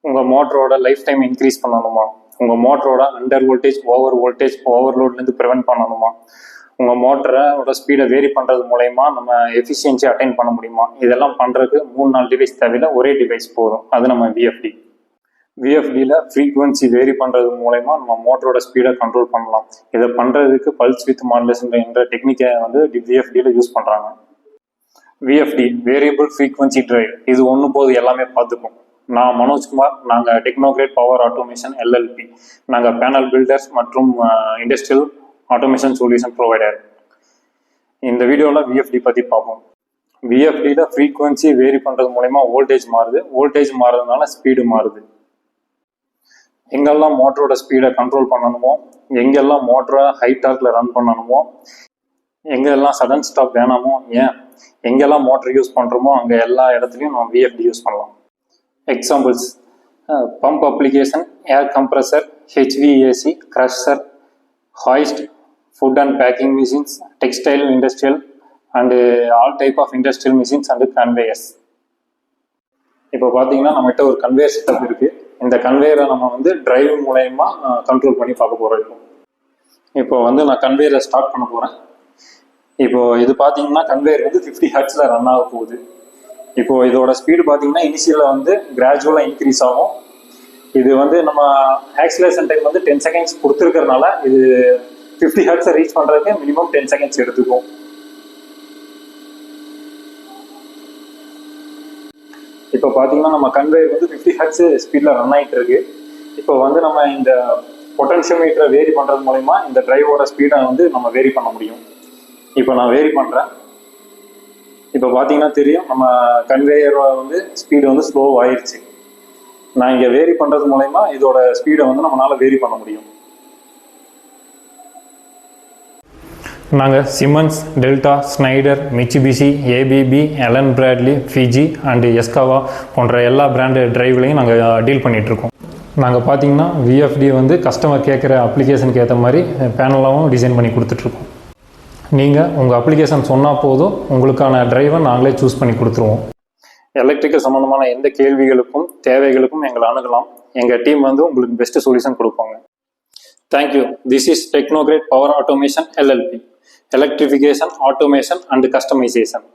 உங்கள் மோட்டரோட life time increase பண்ணணுமா? உங்கள் மோட்டரோட அண்டர் வோல்டேஜ் ஓவர்லோட்லேருந்து ப்ரிவென்ட் பண்ணணுமா? உங்கள் மோட்டரோட ஸ்பீடை வேரி பண்ணுறது மூலயமா நம்ம எஃபிஷியன்சி அட்டைன் பண்ண முடியுமா? இதெல்லாம் பண்ணுறதுக்கு 3-4 டிவைஸ் தேவையில்லை, ஒரே டிவைஸ் போதும். அது நம்ம விஎஃப்டி. விஎஃப்டியில் ஃப்ரீக்வன்சி வேரி பண்ணுறது மூலயமா நம்ம மோட்டரோட ஸ்பீடை கண்ட்ரோல் பண்ணலாம். இதை பண்ணுறதுக்கு பல்ஸ் வித் மாடுலேஷன் என்ற டெக்னிக்கை வந்து விஎஃப்டியில் யூஸ் பண்ணுறாங்க. விஎஃப்டி வேரியபிள் ஃப்ரீக்வன்சி டிரைவ், இது ஒன்று போது எல்லாமே பார்த்துப்போம். நான் மனோஜ்குமார், நாங்கள் டெக்னோகிரேட் பவர் ஆட்டோமேஷன் எல்எல்பி, நாங்கள் பேனல் பில்டர்ஸ் மற்றும் இண்டஸ்ட்ரியல் ஆட்டோமேஷன் சொல்யூஷன் ப்ரொவைடர். இந்த வீடியோவில் விஎஃப்டி பற்றி பார்ப்போம். விஎஃப்டியில் ஃப்ரீக்வன்சி வேரி பண்ணுறது மூலமா வோல்டேஜ் மாறுது, வோல்டேஜ் மாறுறதுனால ஸ்பீடு மாறுது. எங்கெல்லாம் மோட்டரோட ஸ்பீடை கண்ட்ரோல் பண்ணணுமோ, எங்கெல்லாம் மோட்டரை ஹை டார்க்கில் ரன் பண்ணணுமோ, எங்கெல்லாம் சடன் ஸ்டாப் வேணாமோ, எங்கெல்லாம் மோட்டர் யூஸ் பண்ணுறோமோ அங்கே எல்லா இடத்துலையும் நம்ம விஎஃப்டி யூஸ் பண்ணலாம். Examples: pump application, air compressor, HVAC, crusher, hoist, food and packing machines, textile industrial and all type of industrial machines and conveyors. இப்போ பார்த்தீங்கன்னா நம்மகிட்ட ஒரு கன்வேயர் செட்டப் இருக்குது. இந்த கன்வேயரை நம்ம வந்து டிரைவ் மூலயமா கண்ட்ரோல் பண்ணி பார்க்க போகிறோம். இப்போ வந்து நான் கன்வேயரை ஸ்டார்ட் பண்ண போகிறேன். இப்போ இது பார்த்தீங்கன்னா கன்வேயர் வந்து 50 ஹெர்ட்ஸில் ரன் ஆக போகுது. இப்போ இதோட ஸ்பீடு பார்த்தீங்கன்னா இனிஷியலில் வந்து கிராஜுவலாக இன்க்ரீஸ் ஆகும். இது வந்து நம்ம ஆக்சிலேஷன் டைம் வந்து 10 செகண்ட்ஸ் கொடுத்துருக்கறனால இது 50 ஹெர்ட்ஸை ரீச் பண்ணுறதுக்கு மினிமம் 10 செகண்ட்ஸ் எடுத்துக்கும். இப்போ பார்த்தீங்கன்னா நம்ம கன்வேயர் வந்து 50 ஹெர்ட்ஸ் ஸ்பீடில் ரன் ஆகிட்டு இருக்கு. இப்போ வந்து நம்ம இந்த பொட்டன்ஷியோமீட்டரை வேரி பண்ணுறது மூலமா இந்த டிரைவோட ஸ்பீடை வந்து நம்ம வேரி பண்ண முடியும். இப்போ நான் வேரி பண்ணுறேன். இப்போ பார்த்தீங்கன்னா தெரியும், நம்ம கன்வேயரோட வந்து ஸ்பீடு வந்து ஸ்லோ ஆயிடுச்சு. நான் இங்கே வேரி பண்ணுறது மூலமா இதோட ஸ்பீடை வந்து நம்மளால் வேரி பண்ண முடியும். நாங்கள் Siemens, Delta, Schneider, Mitsubishi, ABB, Allen Bradley, Fuji and Yaskawa போன்ற எல்லா பிராண்டு டிரைவ்லையும் நாங்கள் டீல் பண்ணிகிட்ருக்கோம். நாங்கள் பார்த்தீங்கன்னா விஎஃப்டி வந்து கஸ்டமர் கேட்குற அப்ளிகேஷனுக்கு ஏற்ற மாதிரி பேனலாகவும் டிசைன் பண்ணி கொடுத்துட்ருக்கோம். நீங்கள் உங்கள் அப்ளிகேஷன் சொன்னால் போதும், உங்களுக்கான டிரைவை நாங்களே சூஸ் பண்ணி கொடுத்துருவோம். எலக்ட்ரிக்கல் சம்மந்தமான எந்த கேள்விகளுக்கும் தேவைகளுக்கும் எங்களை அணுகலாம். எங்கள் டீம் வந்து உங்களுக்கு பெஸ்ட்டு சொல்யூஷன் கொடுப்பாங்க. Thank you. This is Technocrat power automation LLP, electrification, automation and customisation.